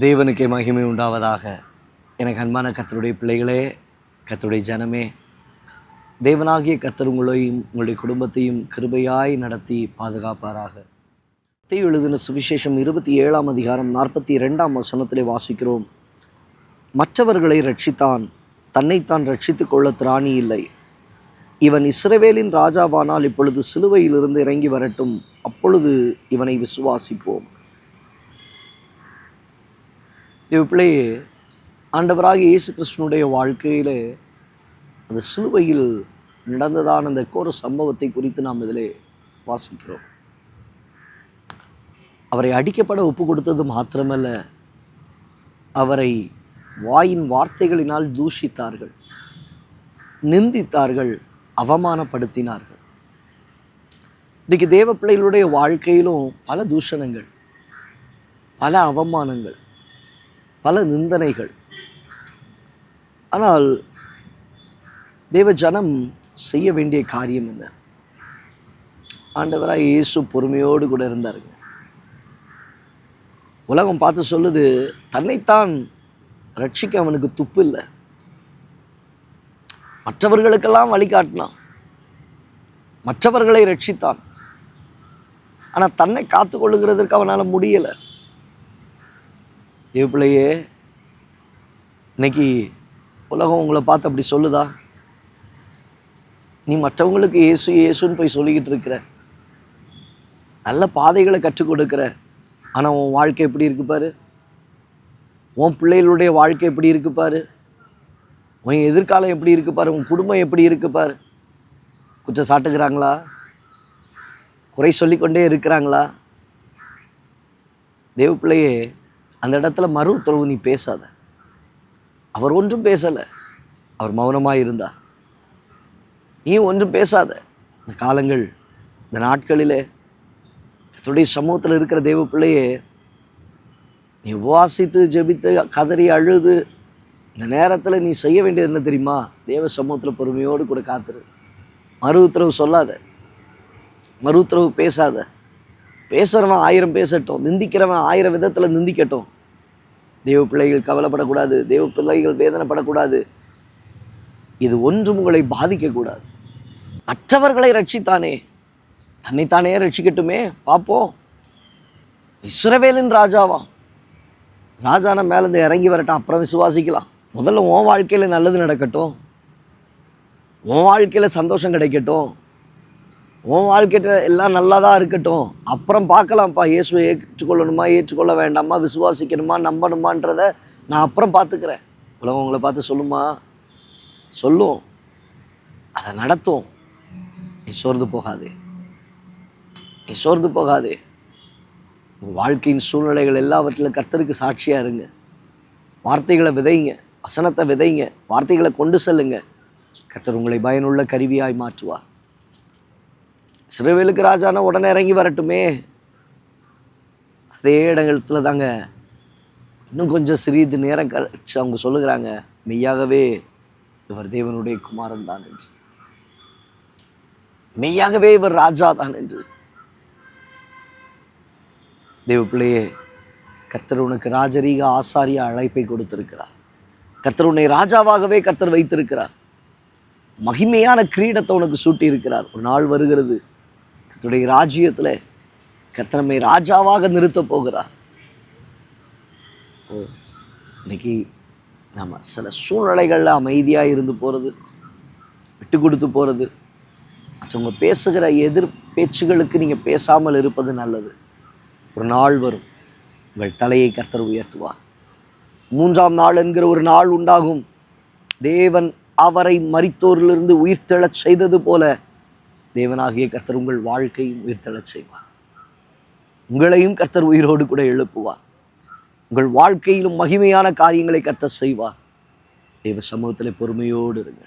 தேவனுக்கே மகிமை உண்டாவதாக. எனக்கு அன்பான கர்த்தருடைய பிள்ளைகளே, கர்த்தருடைய ஜனமே, தேவனாகிய கர்த்தர் உங்களையும் உங்களுடைய குடும்பத்தையும் கிருபையாய் நடத்தி பாதுகாப்பாராக. மத்தேயு எழுதின சுவிசேஷம் 27ஆம் அதிகாரம் 42ஆம் வசனத்திலே வாசிக்கிறோம். மற்றவர்களை ரட்சித்தான், தன்னைத்தான் ரட்சித்துக் கொள்ள திராணி இல்லை. இவன் இஸ்ரவேலின் ராஜாவானால் இப்பொழுது சிலுவையிலிருந்து இறங்கி வரட்டும், அப்பொழுது இவனை விசுவாசிப்போம். பிள்ளையே, ஆண்டவராகிய இயேசு கிறிஸ்துனுடைய வாழ்க்கையில் அந்த சிலுவையில் நடந்ததான அந்த கோர சம்பவத்தை குறித்து நாம் இதிலே வாசிக்கிறோம். அவரை அடிக்கப்பட ஒப்பு கொடுத்தது மாத்திரமல்ல, அவரை வாயின் வார்த்தைகளினால் தூஷித்தார்கள், நிந்தித்தார்கள், அவமானப்படுத்தினார்கள். இன்றைக்கு தேவ பிள்ளைகளுடைய வாழ்க்கையிலும் பல தூஷணங்கள், பல அவமானங்கள், பல நிந்தனைகள். ஆனால் தேவ ஜனம் செய்ய வேண்டிய காரியம் என்ன? ஆண்டவராக இயேசு பொறுமையோடு கூட இருந்தாருங்க. உலகம் பார்த்து சொல்லுது, தன்னைத்தான் ரட்சிக்க அவனுக்கு துப்பு இல்லை. மற்றவர்களுக்கெல்லாம் வழிகாட்டினான், மற்றவர்களை ரட்சித்தான். ஆனால் தன்னை காத்து கொள்ளுகிறதற்கு அவனால் முடியலை. தேவப்பிள்ளையே, இன்னைக்கு உலகம் உங்களை பார்த்து அப்படி சொல்லுதா? நீ மற்றவங்களுக்கு இயேசு இயேசுன்னு போய் சொல்லிக்கிட்டு இருக்கிற, நல்ல பாதைகளை கற்றுக் கொடுக்குற, ஆனால் உன் வாழ்க்கை எப்படி இருக்கு பாரு, உன் பிள்ளைகளுடைய வாழ்க்கை எப்படி இருக்கு பாரு, உன் எதிர்காலம் எப்படி இருக்கு பாரு, உன் குடும்பம் எப்படி இருக்கு பாரு. குற்றம் சாட்டுகிறாங்களா? குறை சொல்லிக்கொண்டே இருக்கிறாங்களா? தேவப்பிள்ளையே, அந்த இடத்துல மறு உத்தரவு நீ பேசாத. அவர் ஒன்றும் பேசலை, அவர் மௌனமாக இருந்தா. நீ ஒன்றும் பேசாத. இந்த காலங்கள், இந்த நாட்களிலே கர்த்தருடைய சமூகத்தில் இருக்கிற தேவ பிள்ளையே, நீ உபவாசித்து ஜெபித்து கதறி அழுது இந்த நேரத்தில் நீ செய்ய வேண்டியது என்ன தெரியுமா? தேவ சமூகத்தில் பொறுமையோடு கூட காத்துரு. மறு உத்தரவு சொல்லாத, மறு உத்தரவு பேசாத. பேசுகிறவன் 1000 பேசட்டும், நிந்திக்கிறவன் 1000 விதத்தில் நிந்திக்கட்டும். தேவ பிள்ளைகள் கவலைப்படக்கூடாது, தேவ பிள்ளைகள் வேதனைப்படக்கூடாது. இது ஒன்றும் உங்களை பாதிக்கக்கூடாது. மற்றவர்களை ரட்சித்தானே, தன்னைத்தானே ரட்சிக்கட்டுமே. பார்ப்போம். இஸ்ரவேலின் ராஜாவா, ராஜான மேலேருந்து இறங்கி வரட்டும், அப்புறம் விசுவாசிக்கலாம். முதல்ல உன் வாழ்க்கையில் நல்லது நடக்கட்டும், உன் வாழ்க்கையில் சந்தோஷம் கிடைக்கட்டும், உன் வாழ்க்கையிட்ட எல்லாம் நல்லா தான் இருக்கட்டும். அப்புறம் பார்க்கலாம்ப்பா, இயேசுவை ஏற்றுக்கொள்ளணுமா ஏற்றுக்கொள்ள வேண்டாமா, விசுவாசிக்கணுமா நம்பணுமான்றதை நான் அப்புறம் பார்த்துக்கிறேன். உலகம் உங்களை பார்த்து சொல்லுமா? சொல்லும், அதை நடத்தும். நீ சோர்ந்து போகாதே, நீ சோர்ந்து போகாதே. உங்கள் வாழ்க்கையின் சூழ்நிலைகள் எல்லாவற்றிலும் கர்த்தருக்கு சாட்சியாக இருங்க. வார்த்தைகளை விதைங்க, வசனத்தை விதைங்க, வார்த்தைகளை கொண்டு செல்லுங்க. கர்த்தர் உங்களை பயனுள்ள கருவியாய் மாற்றுவார். இஸ்ரவேலுக்கு ராஜானா உடனே இறங்கி வரட்டுமே. அதே இடத்துல தாங்க இன்னும் கொஞ்சம் சிறிது நேரம் கழிச்சு அவங்க சொல்லுகிறாங்க, மெய்யாகவே இவர் தேவனுடைய குமாரன் தான் என்று, மெய்யாகவே இவர் ராஜா தான் என்று. தேவ பிள்ளையே, கர்த்தர் உனக்கு ராஜரீக ஆசாரிய அழைப்பை கொடுத்திருக்கிறார். கர்த்தர் உன்னை ராஜாவாகவே கர்த்தர் வைத்திருக்கிறார். மகிமையான கிரீடத்தை உனக்கு சூட்டி இருக்கிறார். ஒரு நாள் வருகிறது, கர்த்தருடைய ராஜ்யத்தில் கர்த்தர் நம்மை ராஜாவாக நிறுத்த போகிறார். இன்னைக்கு நம்ம சில சூழ்நிலைகளில் அமைதியாக இருந்து போகிறது, விட்டு கொடுத்து போகிறது, மற்றவங்க பேசுகிற எதிர் பேச்சுகளுக்கு நீங்கள் பேசாமல் இருப்பது நல்லது. ஒரு நாள் வரும், உங்கள் தலையை கர்த்தர் உயர்த்துவார். 3ஆம் நாள் என்கிற ஒரு நாள் உண்டாகும். தேவன் அவரை மரித்தோரிலிருந்து உயிர்த்தெழச் செய்தது போல தேவனாகிய கர்த்தர் உங்கள் வாழ்க்கையும் உயிர்த்தெழச் செய்வார். உங்களையும் கர்த்தர் உயிரோடு கூட எழுப்புவார். உங்கள் வாழ்க்கையிலும் மகிமையான காரியங்களை கர்த்தர் செய்வார். தேவ சமூகத்தில் பொறுமையோடு இருங்க.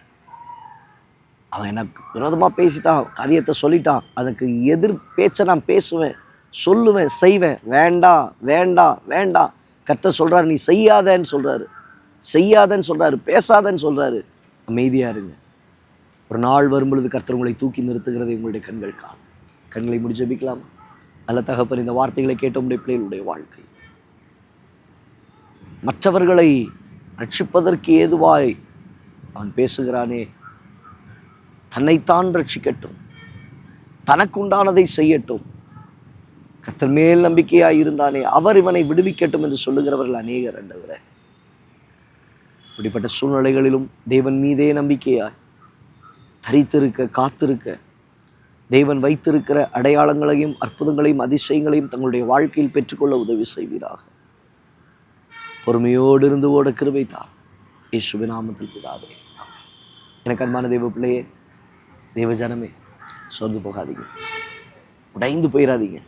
அவன் எனக்கு விரோதமாக பேசிட்டான், காரியத்தை சொல்லிட்டான், அதுக்கு எதிர் பேச்சை நான் பேசுவேன், சொல்லுவேன், செய்வேன். வேண்டாம் வேண்டாம் வேண்டாம். கர்த்தர் சொல்கிறார், நீ செய்யாதன்னு சொல்கிறாரு, செய்யாதன்னு சொல்கிறாரு, பேசாதன்னு சொல்கிறாரு. அமைதியாக இருங்க. ஒரு நாள் வரும்பொழுது கர்த்தர் உங்களை தூக்கி நிறுத்துகிறதை உங்களுடைய கண்கள் காணும். கண்களை முடி ஜெபிக்கலாம். நல்ல தகப்பன், இந்த வார்த்தைகளை கேட்ட உடைய பிள்ளைகளுடைய வாழ்க்கை மற்றவர்களை ரட்சிப்பதற்கு ஏதுவாய் அவன் பேசுகிறானே, தன்னைத்தான் ரட்சிக்கட்டும், தனக்கு உண்டானதை செய்யட்டும், கர்த்தர் மேல் நம்பிக்கையாய் இருந்தானே அவர் இவனை விடுவிக்கட்டும் என்று சொல்லுகிறவர்கள் அநேகர். ஆண்டவரே, இப்படிப்பட்ட சூழ்நிலைகளிலும் தேவன் மீதே நம்பிக்கையாய் தரித்திருக்க, காத்திருக்க, தேவன் வைத்திருக்கிற அடையாளங்களையும் அற்புதங்களையும் அதிசயங்களையும் தங்களுடைய வாழ்க்கையில் பெற்றுக்கொள்ள உதவி செய்வீராக. பொறுமையோடு இருந்து ஓட கிருபை தார். இயேசுவின் நாமத்தில் பிதாவே. எனக்கு அன்பான தேவ பிள்ளையே, தேவஜனமே, சோர்ந்து போகாதீங்க, உடைந்து போயிடாதீங்க.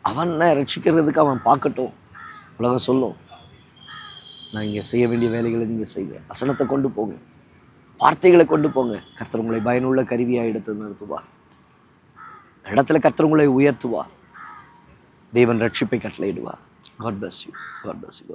அவனை ரட்சிக்கிறதுக்கு அவன் பார்க்கட்டும். உலகம் சொல்லும், நான் இங்கே செய்ய வேண்டிய வேலைகளை நீங்கள் செய்ய. வசனத்தை கொண்டு போங்க, வார்த்தைகளை கொண்டு போங்க. கர்த்தர் உங்களை பயனுள்ள கருவியாக எடுத்து நிறுத்துவார். இடத்துல கர்த்தர் உங்களை உயர்த்துவார். தேவன் ரட்சிப்பை கட்டளையிடுவார். God bless you. God bless you.